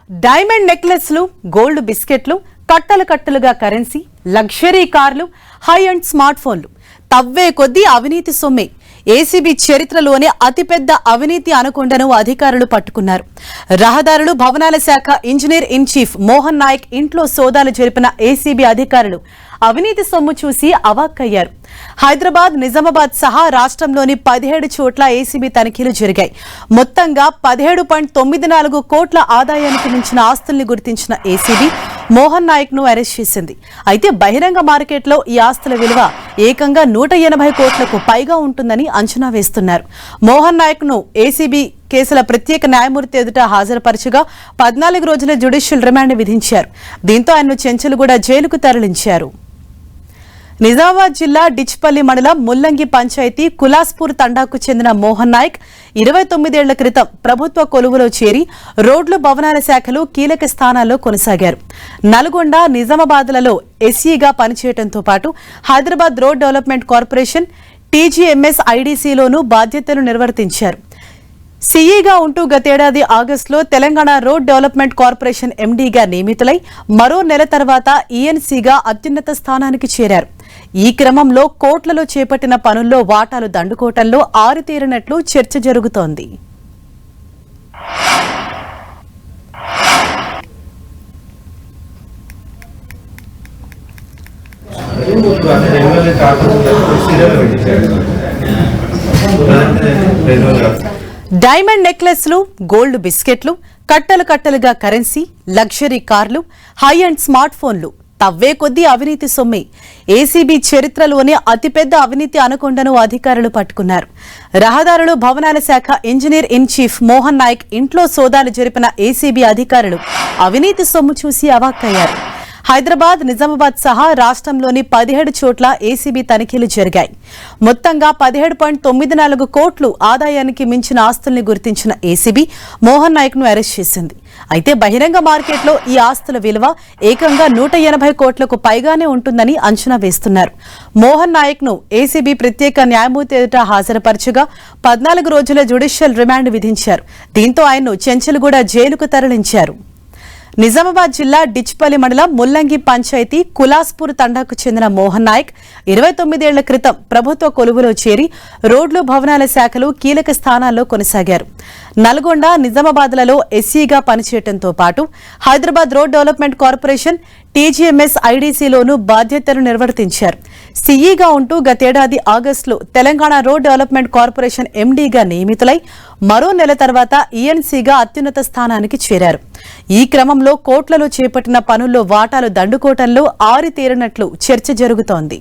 Diamond నెక్లెస్లు, gold బిస్కెట్లు, కట్టలు కట్టలుగా కరెన్సీ, లగ్జరీ కార్లు, హై అండ్ స్మార్ట్ ఫోన్లు తవ్వే కొద్దీ అవినీతి సొమ్మే. ఏసీబీ చరిత్రలోనే అతిపెద్ద అవినీతి అనకొండను అధికారులు పట్టుకున్నారు. రహదారులు, భవనాల శాఖ engineer in chief Mohan Naik ఇంట్లో సోదాలు జరిపిన ఏసీబీ అధికారులు అవినీతి సొమ్ము చూసి అవాక్కయ్యారు. హైదరాబాద్, నిజామాబాద్ సహా రాష్ట్రంలోని 17 చోట్ల ఏసీబీ తనిఖీలు జరిగాయి. మొత్తంగా 17.94 కోట్ల ఆదాయానికి మించిన ఆస్తుల్ని గుర్తించిన ఏసీబీ మోహన్ నాయక్ ను అరెస్ట్ చేసింది. అయితే బహిరంగ మార్కెట్లో ఈ ఆస్తుల విలువ ఏకంగా 180 కోట్లకు పైగా ఉంటుందని అంచనా వేస్తున్నారు. మోహన్ నాయక్ ను ఏసీబీ కేసుల ప్రత్యేక న్యాయమూర్తి ఎదుట హాజరుపరచగా 14 రోజుల జ్యుడిషియల్ రిమాండ్ విధించారు. దీంతో ఆయన్ను చెంచల్గూడ జైలుకు తరలించారు. నిజామాబాద్ జిల్లా డిచ్పల్లి మండలం ముల్లంగి పంచాయతీ కులాస్పూర్ తండాకు చెందిన మోహన్ నాయక్ 29 ఏళ్ల క్రితం ప్రభుత్వ కొలువులో చేరి రోడ్లు, భవనాల శాఖలు కీలక స్థానాల్లో కొనసాగారు. నల్గొండ, నిజామాబాద్లలో ఎస్ఈగా పనిచేయడంతో పాటు Hyderabad road development corporation TGMS ఐడీసీలోనూ బాధ్యతలు నిర్వర్తించారు. సీఈగా ఉంటూ గతేడాది ఆగస్టులో తెలంగాణ రోడ్ డెవలప్మెంట్ కార్పొరేషన్ ఎండీగా నియమితులై మరో నెల తర్వాత ఈఎన్సీగా అత్యున్నత స్థానానికి చేరారు. ఈ క్రమంలో కోట్లలో చేపట్టిన పనుల్లో వాటాలు దండుకోవటంలో ఆరితేరినట్లు చర్చ జరుగుతోంది. డైమండ్ నెక్లెస్లు, గోల్డ్ బిస్కెట్లు, కట్టలు కట్టలుగా కరెన్సీ, లగ్జరీ కార్లు, హై అండ్ స్మార్ట్ ఫోన్లు తవ్వే కొద్దీ అవినీతి సొమ్మే. ఏసీబీ చరిత్రలోనే అతిపెద్ద అవినీతి అనకొండను అధికారులు పట్టుకున్నారు. రహదారులు, భవనాల శాఖ engineer in chief Mohan Naik ఇంట్లో సోదాలు జరిపిన ఏసీబీ అధికారులు అవినీతి సొమ్ము చూసి అవాక్కయ్యారు. హైదరాబాద్, నిజామాబాద్ సహా రాష్ట్రంలోని 17 చోట్ల ఏసీబీ తనిఖీలు జరిగాయి. మొత్తంగా 17.94 కోట్లు ఆదాయానికి మించిన ఆస్తుల్ని గుర్తించిన ఏసీబీ మోహన్ నాయక్ ను అరెస్ట్ చేసింది. అయితే బహిరంగ మార్కెట్లో ఈ ఆస్తుల విలువ ఏకంగా 180 కోట్లకు పైగానే ఉంటుందని అంచనా వేస్తున్నారు. మోహన్ నాయక్ ను ఏసీబీ ప్రత్యేక న్యాయమూర్తి ఎదుట హాజరుపరచగా 14 రోజుల జ్యుడిషియల్ రిమాండ్ విధించారు. దీంతో ఆయన్ను చెంచల్గూడ జైలుకు తరలించారు. నిజామాబాద్ జిల్లా డిచ్పల్లి మండలం ముల్లంగి పంచాయతీ కులాస్పూర్ తండాకు చెందిన మోహన్ నాయక్ 29 ఏళ్ల క్రితం ప్రభుత్వ కొలువులో చేరి రోడ్లు, భవనాల శాఖలు కీలక స్థానాల్లో కొనసాగారు. నల్గొండ, నిజామాబాద్లలో ఎస్ఈగా పనిచేయడంతో పాటు Hyderabad road development corporation TGMS ఐడీసీలోనూ బాధ్యతలు నిర్వర్తించారు. సీఈగా ఉంటూ గతేడాది ఆగస్టులో తెలంగాణ రోడ్ డెవలప్మెంట్ కార్పొరేషన్ ఎండీగా నియమితులై మరో నెల తర్వాత ఈఎన్సీగా అత్యున్నత స్థానానికి చేరారు. ఈ క్రమంలో కోట్లలో చేపట్టిన పనుల్లో వాటాలు దండుకోవటంలో ఆరితేరినట్లు చర్చ జరుగుతోంది.